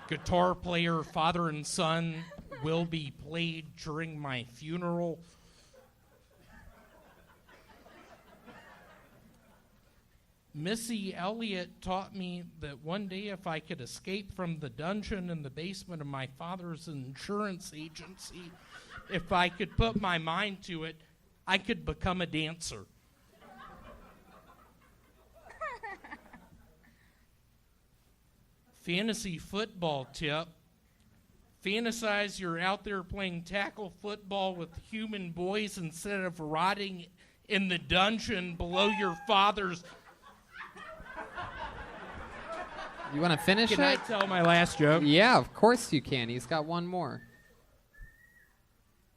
guitar player, father and son, will be played during my funeral. Missy Elliott taught me that one day if I could escape from the dungeon in the basement of my father's insurance agency, if I could put my mind to it, I could become a dancer. Fantasy football tip. Fantasize you're out there playing tackle football with human boys instead of rotting in the dungeon below your father's. You want to finish Can I it? tell my last joke? Yeah, of course you can. He's got one more.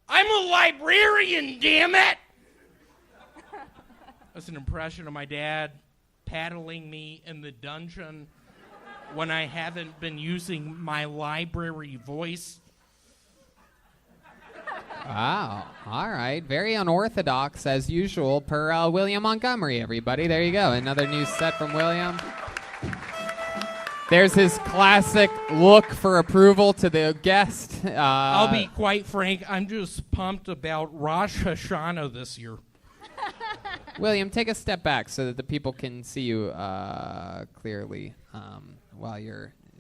I'm a librarian, damn it! That's an impression of my dad paddling me in the dungeon when I haven't been using my library voice. Wow. All right. Very unorthodox, as usual, per William Montgomery, everybody. There you go. Another new set from William. There's his classic look for approval to the guest. I'll be quite frank, I'm just pumped about Rosh Hashanah this year. William, take a step back so that the people can see you clearly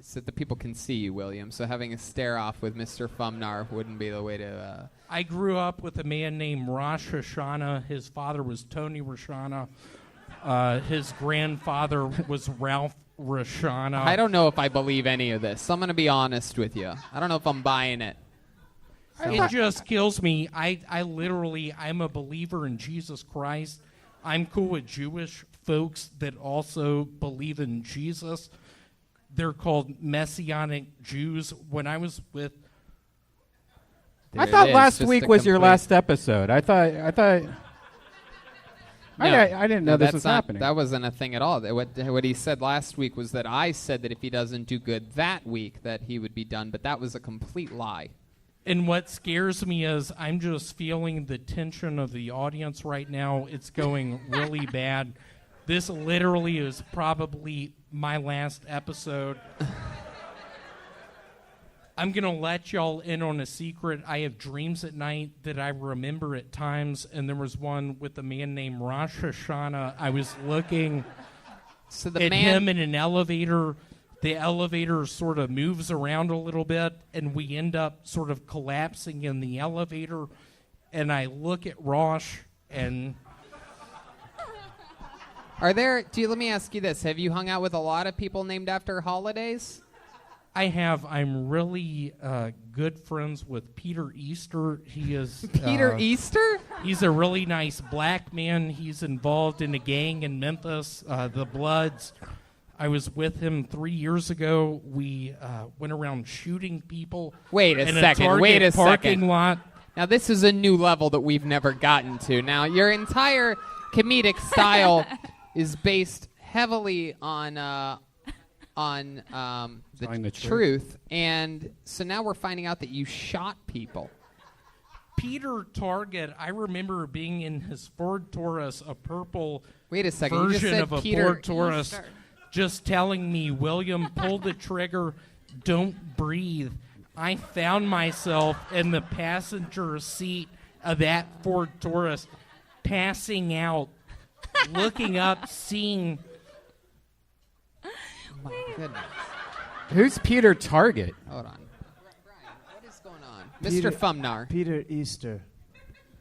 so that the people can see you, William. So having a stare off with Mr. Fumnar wouldn't be the way to... I grew up with a man named Rosh Hashanah. His father was Tony Roshana. His grandfather was Ralph Roshana. I don't know if I believe any of this. I'm going to be honest with you. I don't know if I'm buying it. It just kills me. I'm a believer in Jesus Christ. I'm cool with Jewish folks that also believe in Jesus. They're called Messianic Jews. When I was with... I thought last week was your last episode. I thought... No, I didn't know this was happening. That wasn't a thing at all. What he said last week was that I said that if he doesn't do good that week, that he would be done, but that was a complete lie. And what scares me is I'm just feeling the tension of the audience right now. It's going really bad. This literally is probably my last episode. I'm going to let y'all in on a secret. I have dreams at night that I remember at times, and there was one with a man named Rosh Hashanah. I was looking at him in an elevator. The elevator sort of moves around a little bit, and we end up sort of collapsing in the elevator, and I look at Rosh, and... Let me ask you this. Have you hung out with a lot of people named after holidays? I have. I'm really good friends with Peter Easter. He is... Peter Easter? He's a really nice black man. He's involved in a gang in Memphis, the Bloods. I was with him 3 years ago. We went around shooting people. Wait a second. Parking lot. Now, this is a new level that we've never gotten to. Now, your entire comedic style is based heavily on the truth, and so now we're finding out that you shot people. Peter Target, I remember being in his Ford Taurus, a purple Wait a second. version You just said of a Peter Ford Taurus, Easter. Just telling me, William, pull the trigger, don't breathe. I found myself in the passenger seat of that Ford Taurus, passing out, looking up, seeing... Oh my goodness. Who's Peter Target? Hold on. Brian, what is going on? Mr. Fumnar. Peter Easter.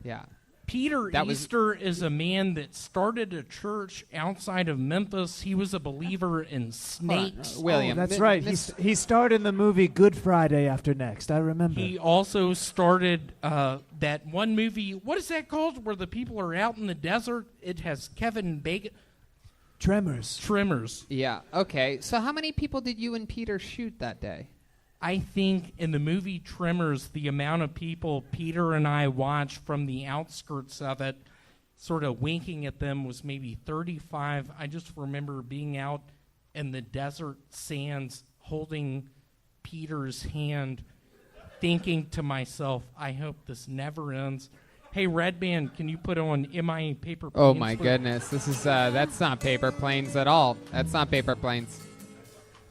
Yeah. Peter Easter is a man that started a church outside of Memphis. He was a believer in snakes. William. That's right. He starred in the movie Good Friday After Next. I remember. He also started that one movie. What is that called? Where the people are out in the desert. It has Kevin Bacon. Tremors. Yeah. Okay. So how many people did you and Peter shoot that day? I think in the movie Tremors, the amount of people Peter and I watched from the outskirts of it, sort of winking at them, was maybe 35. I just remember being out in the desert sands holding Peter's hand, thinking to myself, I hope this never ends. Hey, Red Band, can you put on MIA Paper Planes? Oh, my goodness. This is, that's not Paper Planes at all. That's not Paper Planes.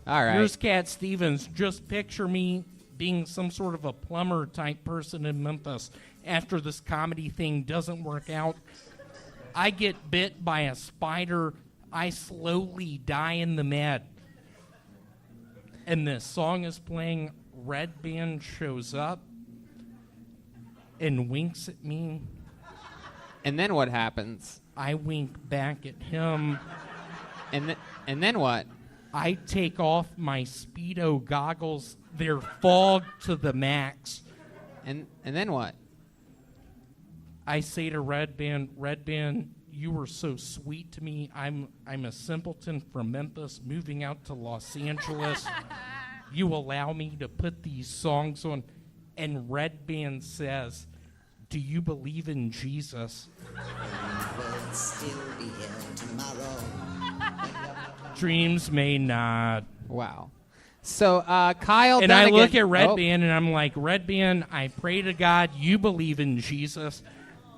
All right. Here's Cat Stevens. Just picture me being some sort of a plumber type person in Memphis. After this comedy thing doesn't work out, I get bit by a spider. I slowly die in the med. And this song is playing. Red Band shows up and winks at me. And then what happens? I wink back at him. And then what? I take off my Speedo goggles. They're fogged to the max. And then what? I say to Red Band, you were so sweet to me. I'm a simpleton from Memphis moving out to Los Angeles. You allow me to put these songs on. And Red Band says, do you believe in Jesus? We'll still be here tomorrow. Dreams may not. Wow. So Kyle and I Dunnigan, look at Red Band and I'm like, Red Band, I pray to God you believe in Jesus.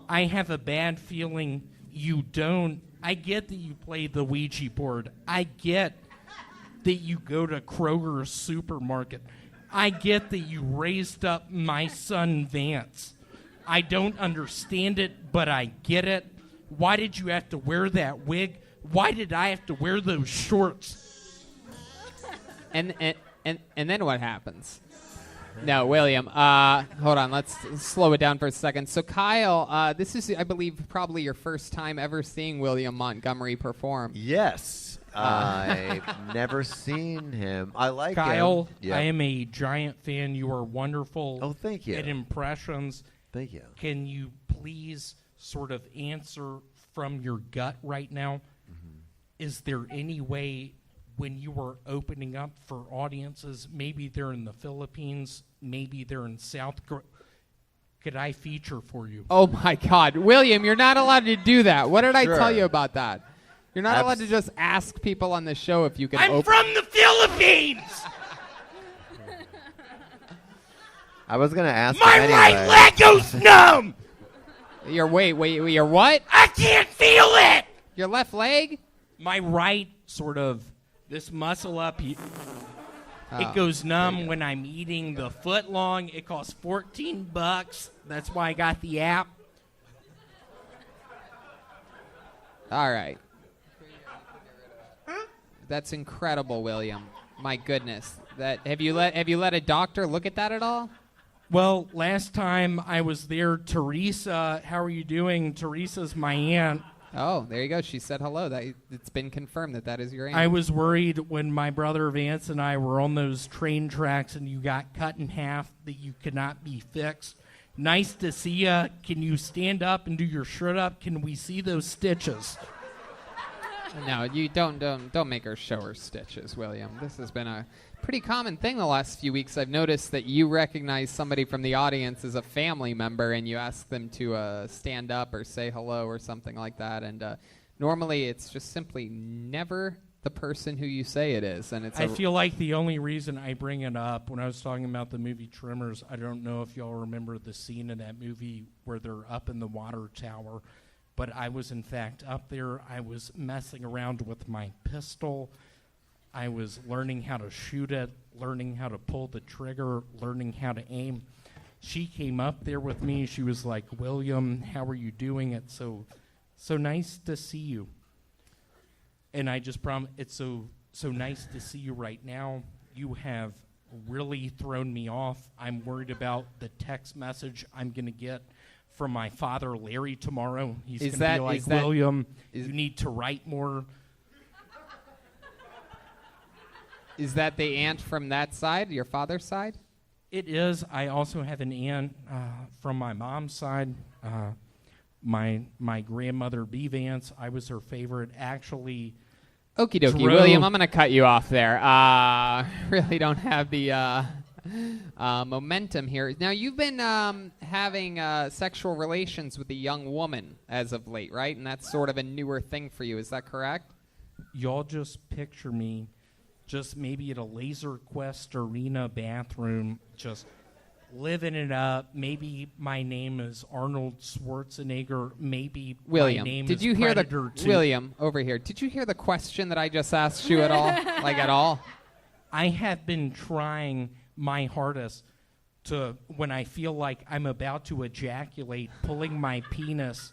I have a bad feeling you don't. I get that you play the Ouija board. I get that you go to Kroger's supermarket. I get that you raised up my son Vance. I don't understand it, but I get it. Why did you have to wear that wig? Why did I have to wear those shorts? And then what happens? No, William. Hold on. Let's slow it down for a second. So, Kyle, this is, I believe, probably your first time ever seeing William Montgomery perform. Yes. I've never seen him. I like Kyle, him. Yep. I am a giant fan. You are wonderful. Oh, thank you. At impressions. Thank you. Can you please sort of answer from your gut right now? Mm-hmm. Is there any way when you were opening up for audiences, maybe they're in the Philippines, maybe they're in South Korea, could I feature for you? Oh, my God. William, you're not allowed to do that. What did I tell you about that? You're not allowed to just ask people on the show if you can I'm from the Philippines! I was going to ask My him anyway. right leg goes numb! Your your what? I can't feel it! Your left leg? My right sort of, this muscle up here, it goes numb when I'm eating the foot long. It costs $14. That's why I got the app. All right. That's incredible, William. My goodness. Have you let a doctor look at that at all? Well, last time I was there, Teresa, how are you doing? Teresa's my aunt. Oh, there you go. She said hello. It's been confirmed that is your aunt. I was worried when my brother Vance and I were on those train tracks and you got cut in half that you could not be fixed. Nice to see you. Can you stand up and do your shirt up? Can we see those stitches? No, you don't make her show her stitches, William. This has been a pretty common thing the last few weeks. I've noticed that you recognize somebody from the audience as a family member and you ask them to stand up or say hello or something like that. And normally it's just simply never the person who you say it is. And I feel like the only reason I bring it up, when I was talking about the movie Tremors, I don't know if y'all remember the scene in that movie where they're up in the water tower. But I was, in fact, up there. I was messing around with my pistol. I was learning how to shoot it, learning how to pull the trigger, learning how to aim. She came up there with me. She was like, William, how are you doing? It's so nice to see you. And I just promised, it's so nice to see you right now. You have really thrown me off. I'm worried about the text message I'm going to get from my father, Larry, tomorrow. He's going to be like, William, you need to write more. Is that the aunt from that side, your father's side? It is. I also have an aunt from my mom's side. My grandmother, B. Vance, I was her favorite. Actually, okie dokie, William, I'm going to cut you off there. Really don't have the momentum here. Now, you've been having sexual relations with a young woman as of late, right? And that's sort of a newer thing for you. Is that correct? Y'all just picture me just maybe at a Laser Quest Arena bathroom, just living it up. Maybe my name is Arnold Schwarzenegger. Maybe William, my name did is you Predator hear 2. William, over here, did you hear the question that I just asked you at all? Like at all? I have been trying my hardest to, when I feel like I'm about to ejaculate, pulling my penis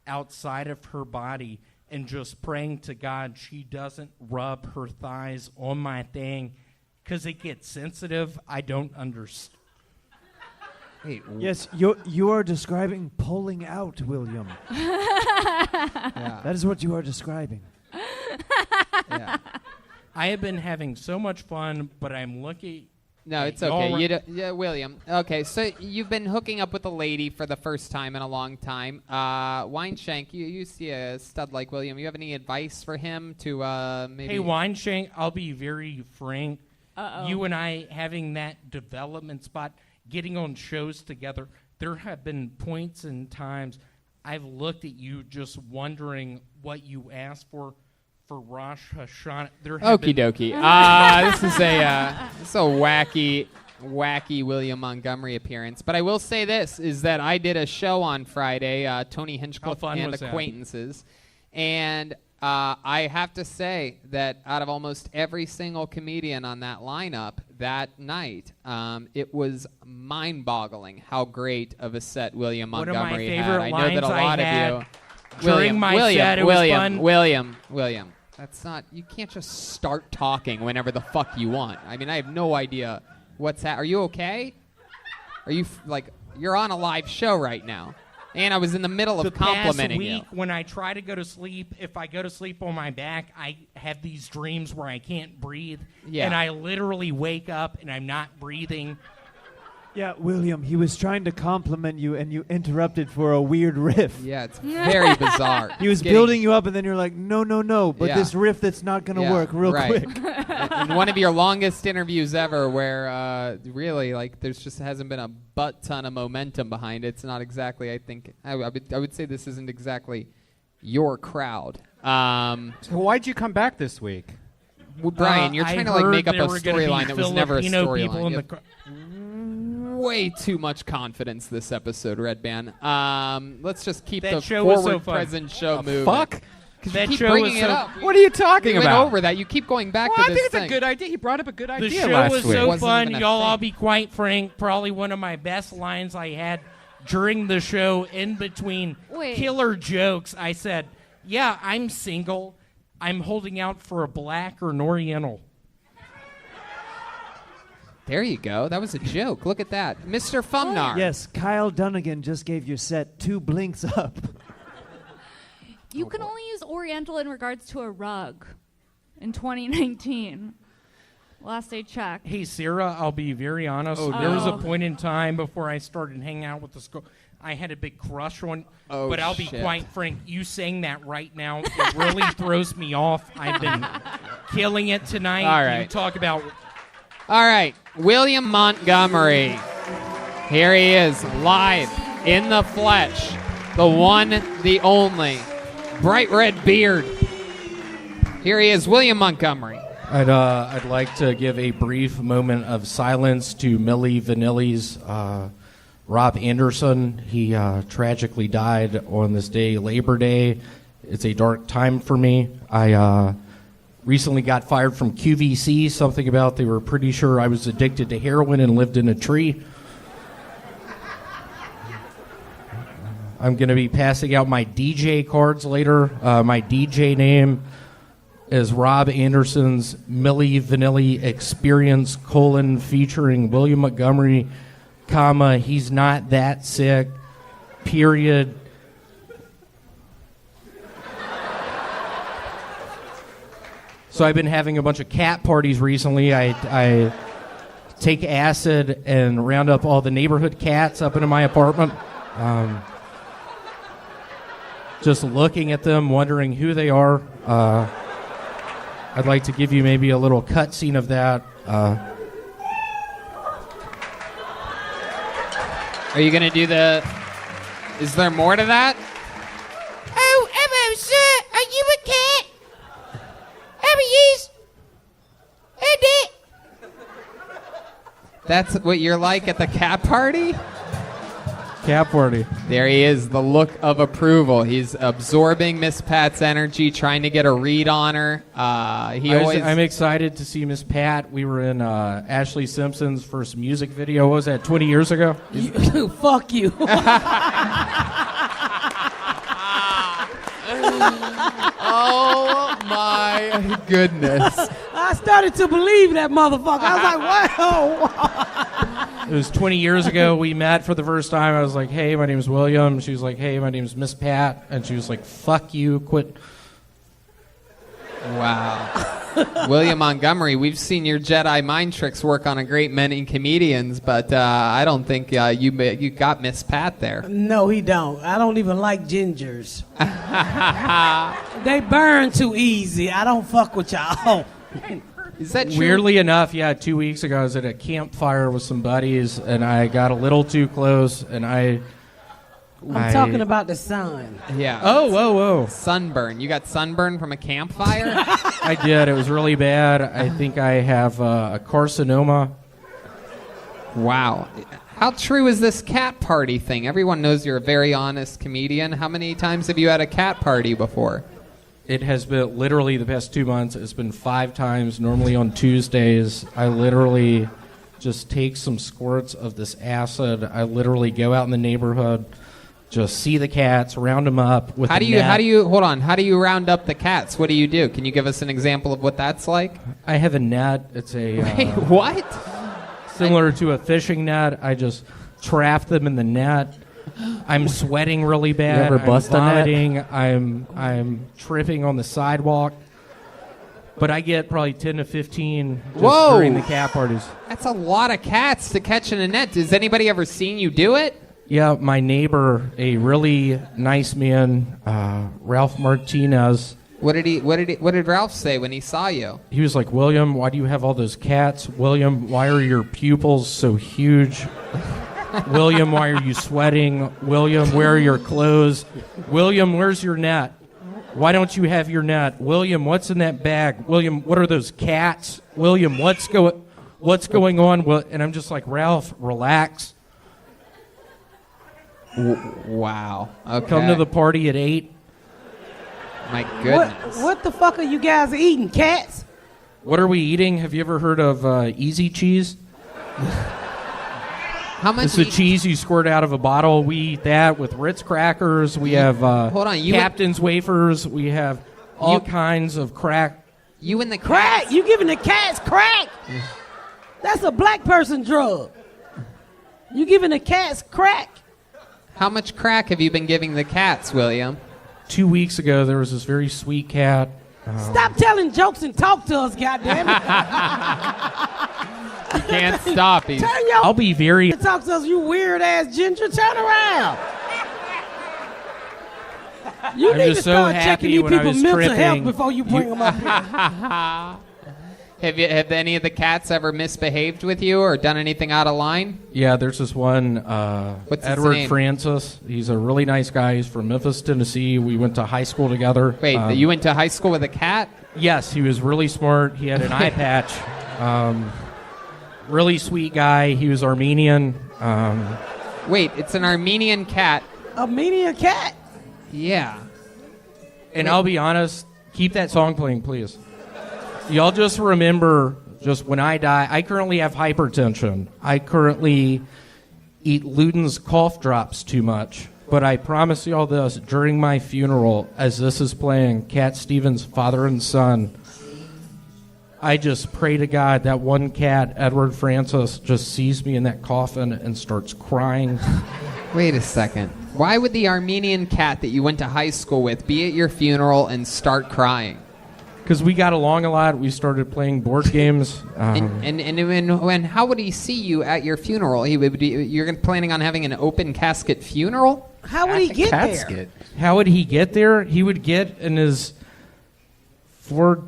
outside of her body and just praying to God she doesn't rub her thighs on my thing because it gets sensitive. I don't understand. Yes, you are describing pulling out, William. Yeah. That is what you are describing. Yeah. I have been having so much fun, but I'm looking. No, it's okay. Yeah, William. Okay, so you've been hooking up with a lady for the first time in a long time. Wineshank, you see a stud like William. You have any advice for him to maybe? Hey, Wineshank, I'll be very frank. Uh-oh. You and I having that development spot, getting on shows together, there have been points and times I've looked at you just wondering what you asked for Rosh Hashanah. Okie dokie. This is a wacky William Montgomery appearance. But I will say this, is that I did a show on Friday, Tony Hinchcliffe and Acquaintances. And I have to say that out of almost every single comedian on that lineup that night, it was mind-boggling how great of a set William Montgomery had. I know that a lot of you... During my set, it was fun. William. That's not... You can't just start talking whenever the fuck you want. I mean, I have no idea what's Are you okay? Are you, you're on a live show right now. And I was in the middle of complimenting you. The past week, when I try to go to sleep, if I go to sleep on my back, I have these dreams where I can't breathe. Yeah. And I literally wake up and I'm not breathing. Yeah, William, he was trying to compliment you, and you interrupted for a weird riff. Yeah, it's very bizarre. He was building you up, and then you're like, no, but this riff that's not going to work real quick. In one of your longest interviews ever where really, there's just hasn't been a butt ton of momentum behind it. It's not exactly, I think, I would say this isn't exactly your crowd. So why'd you come back this week? Well, Brian, you're trying to make up a storyline that was never a storyline. Way too much confidence this episode, Red Band. Let's just keep the forward present show moving. Fuck? That you keep bringing it up. What are you talking about? We went over that. You keep going back to this I think it's thing. a good idea. He brought up a good idea The show last was week. so fun, y'all. I'll be quite frank. Probably one of my best lines I had during the show. In between killer jokes, I said, "Yeah, I'm single. I'm holding out for a black or an Oriental." There you go. That was a joke. Look at that. Mr. Fumnar. Yes, Kyle Dunnigan just gave your set 2 blinks up. You can only use Oriental in regards to a rug in 2019. Last I checked. Hey, Sarah, I'll be very honest. There was a point in time before I started hanging out with this girl. I had a big crush on, but I'll be quite frank. You saying that right now, it really throws me off. I've been killing it tonight. All right. You talk about... All right, William Montgomery. Here he is, live, in the flesh. The one, the only. Bright red beard. Here he is, William Montgomery. I'd like to give a brief moment of silence to Milli Vanilli's Rob Anderson. He tragically died on this day, Labor Day. It's a dark time for me. I recently got fired from QVC, something about they were pretty sure I was addicted to heroin and lived in a tree. I'm going to be passing out my DJ cards later. My DJ name is Rob Anderson's Milli Vanilli Experience, featuring William Montgomery, he's not that sick, period. So I've been having a bunch of cat parties recently. I take acid and round up all the neighborhood cats up into my apartment. Just looking at them, wondering who they are. I'd like to give you maybe a little cutscene of that. Are you going to do the... Is there more to that? Oh, hello, sir. Are you a cat? How are you? That's what you're like at the cat party? Cat party. There he is, the look of approval. He's absorbing Miss Pat's energy, trying to get a read on her. I'm excited to see Miss Pat. We were in Ashley Simpson's first music video. What was that, 20 years ago? Fuck you. Oh my goodness. I started to believe that motherfucker. I was like, wow. It was 20 years ago. We met for the first time. I was like, hey, my name's William. She was like, hey, my name's Miss Pat. And she was like, fuck you, quit. Wow. William Montgomery, we've seen your Jedi mind tricks work on a great many comedians, but I don't think you got Miss Pat there. No, he don't. I don't even like gingers. They burn too easy. I don't fuck with y'all. Is that true? Weirdly enough, 2 weeks ago, I was at a campfire with some buddies, and I got a little too close, and I'm talking about the sun. Yeah. Oh. Sunburn. You got sunburn from a campfire? I did. It was really bad. I think I have a carcinoma. Wow. How true is this cat party thing? Everyone knows you're a very honest comedian. How many times have you had a cat party before? It has been literally the past 2 months. It's been 5 times, normally on Tuesdays. I literally just take some squirts of this acid. I literally go out in the neighborhood, just see the cats, round them up with How do you round up the cats? What do you do? Can you give us an example of what that's like? I have a net. It's a what? Similar to a fishing net. I just trap them in the net. I'm sweating really bad. You ever bust a net? vomiting. I'm tripping on the sidewalk. But I get probably 10 to 15 just during the cat parties. That's a lot of cats to catch in a net. Has anybody ever seen you do it? Yeah, my neighbor, a really nice man, Ralph Martinez. What did Ralph say when he saw you? He was like, William, why do you have all those cats? William, why are your pupils so huge? William, why are you sweating? William, where are your clothes? William, where's your net? Why don't you have your net? William, what's in that bag? William, what are those cats? William, what's going on? And I'm just like, Ralph, relax. Wow. Okay. Come to the party at 8. My goodness. What the fuck are you guys eating, cats? What are we eating? Have you ever heard of Easy Cheese? How much? It's the cheese you squirt out of a bottle. We eat that with Ritz crackers. We have Captain's wafers. We have all kinds of crack. You and the crack? You giving the cats crack? That's a black person drug. You giving the cats crack? How much crack have you been giving the cats, William? 2 weeks ago, there was this very sweet cat. Stop telling jokes and talk to us, goddammit. You can't stop. I'll be very... Talk to us, you weird-ass ginger. Turn around. You need to start checking these people's mental health before you bring them up here. Have any of the cats ever misbehaved with you or done anything out of line? Yeah, there's this one, What's his Edward name? Francis. He's a really nice guy. He's from Memphis, Tennessee. We went to high school together. Wait, you went to high school with a cat? Yes, he was really smart. He had an eye patch. Really sweet guy. He was Armenian. Wait, it's an Armenian cat. Armenian cat? Yeah. And I'll be honest, keep that song playing, please. Y'all just remember, just when I die, I currently have hypertension. I currently eat Luden's cough drops too much. But I promise y'all this, during my funeral, as this is playing, Cat Stevens' Father and Son, I just pray to God that one cat, Edward Francis, just sees me in that coffin and starts crying. Wait a second. Why would the Armenian cat that you went to high school with be at your funeral and start crying? Because we got along a lot. We started playing board games. And how would he see you at your funeral? You're planning on having an open casket funeral? How would he get there? How would he get there? He would get in his Ford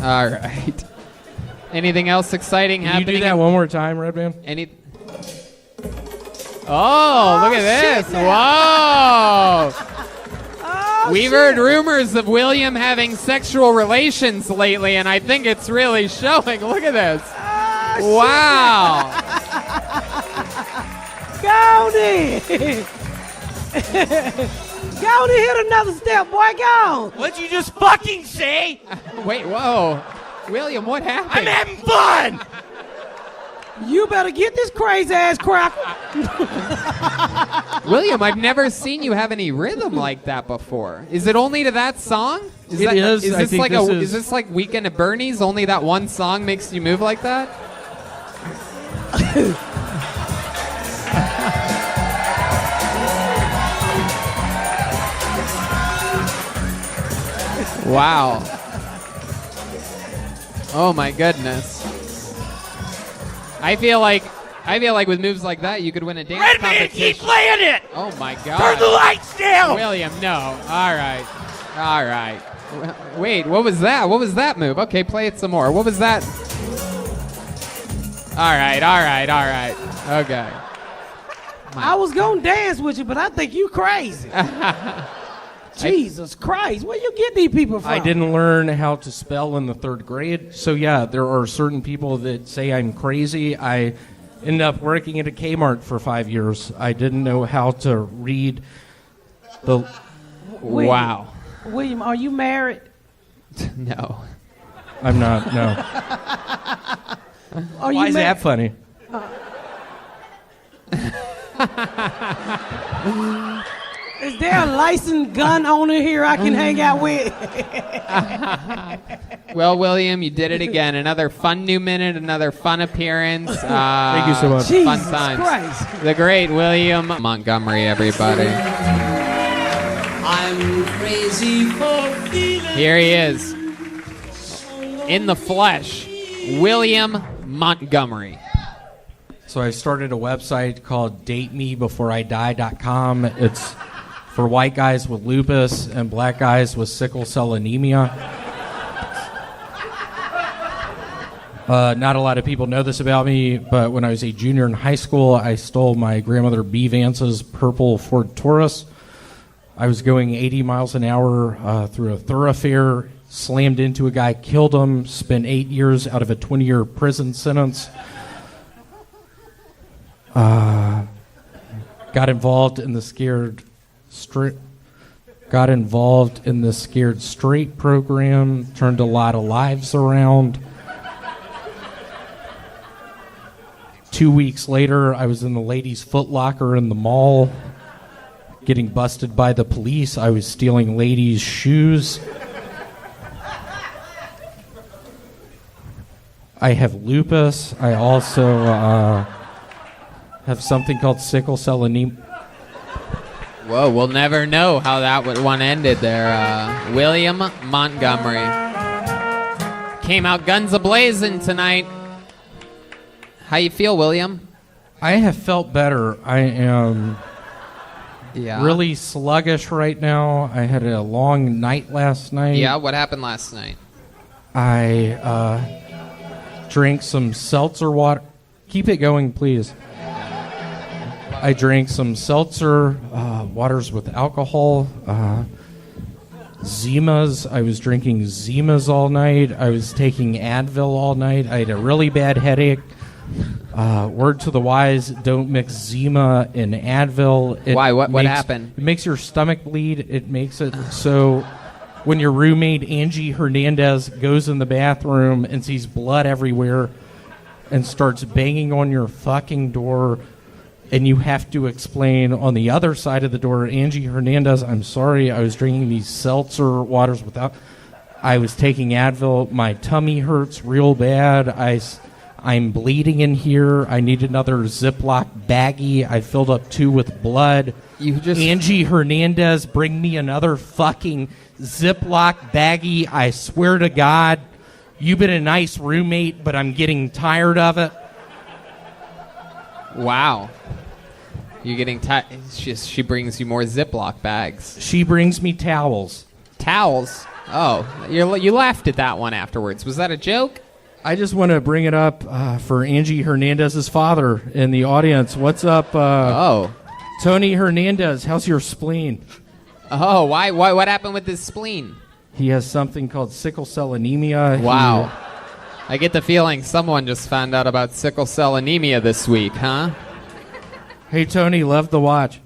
All right. Anything else exciting happening? Can you do that one more time, Redman? Oh, look at this. Whoa. We've heard rumors of William having sexual relations lately, and I think it's really showing. Look at this. Wow. Go on in. Go on and hit another step, boy. Go on. What'd you just fucking say? Wait, whoa. William, what happened? I'm having fun! You better get this crazy ass cracker. William, I've never seen you have any rhythm like that before. Is it only to that song? It is. Is I this think like this is this like Weekend at Bernie's? Only that one song makes you move like that? Wow. Oh my goodness. I feel like with moves like that you could win a dance Red man, competition. keep playing it! Oh my god. Turn the lights down! William, no. All right. All right. Wait, what was that? What was that move? Okay, play it some more. What was that? All right. Okay. I was gonna dance with you, but I think you crazy. Jesus Christ, where you get these people from? I didn't learn how to spell in the 3rd grade. So, yeah, there are certain people that say I'm crazy. I ended up working at a Kmart for 5 years. I didn't know how to read the... Wow. William, are you married? No. I'm not, no. Are Why you is that funny? Is there a licensed gun owner here I can hang out with? Well, William, you did it again. Another fun new minute, another fun appearance. Thank you so much. Fun Jesus times. Christ. The great William Montgomery, everybody. I'm crazy for feeling. Here he is. In the flesh, William Montgomery. So I started a website called datemebeforeidie.com. It's for white guys with lupus and black guys with sickle cell anemia. Not a lot of people know this about me, but when I was a junior in high school, I stole my grandmother B. Vance's purple Ford Taurus. I was going 80 miles an hour through a thoroughfare, slammed into a guy, killed him, spent 8 years out of a 20-year prison sentence. Got involved in the Scared Straight program, turned a lot of lives around. 2 weeks later, I was in the ladies' Foot Locker in the mall, getting busted by the police. I was stealing ladies' shoes. I have lupus. I also have something called sickle cell anemia. Whoa, we'll never know how that one ended there. William Montgomery. Came out guns a-blazing tonight. How you feel, William? I have felt better. I am really sluggish right now. I had a long night last night. Yeah, what happened last night? I drank some seltzer water. Keep it going, please. I drank some seltzer, waters with alcohol, Zimas. I was drinking Zimas all night. I was taking Advil all night. I had a really bad headache. Word to the wise, don't mix Zima and Advil. Why? What happened? It makes your stomach bleed. It makes it so when your roommate, Angie Hernandez, goes in the bathroom and sees blood everywhere and starts banging on your fucking door, and you have to explain on the other side of the door, Angie Hernandez, I'm sorry, I was drinking these seltzer waters without... I was taking Advil. My tummy hurts real bad. I'm bleeding in here. I need another Ziploc baggie. I filled up 2 with blood. Angie Hernandez, bring me another fucking Ziploc baggie. I swear to God, you've been a nice roommate, but I'm getting tired of it. Wow. You're getting tired. She brings you more Ziploc bags. She brings me towels. Towels? Oh, you laughed at that one afterwards. Was that a joke? I just want to bring it up for Angie Hernandez's father in the audience. What's up? Tony Hernandez, how's your spleen? Oh, why? What happened with his spleen? He has something called sickle cell anemia. Wow. I get the feeling someone just found out about sickle cell anemia this week, huh? Hey, Tony, love the watch.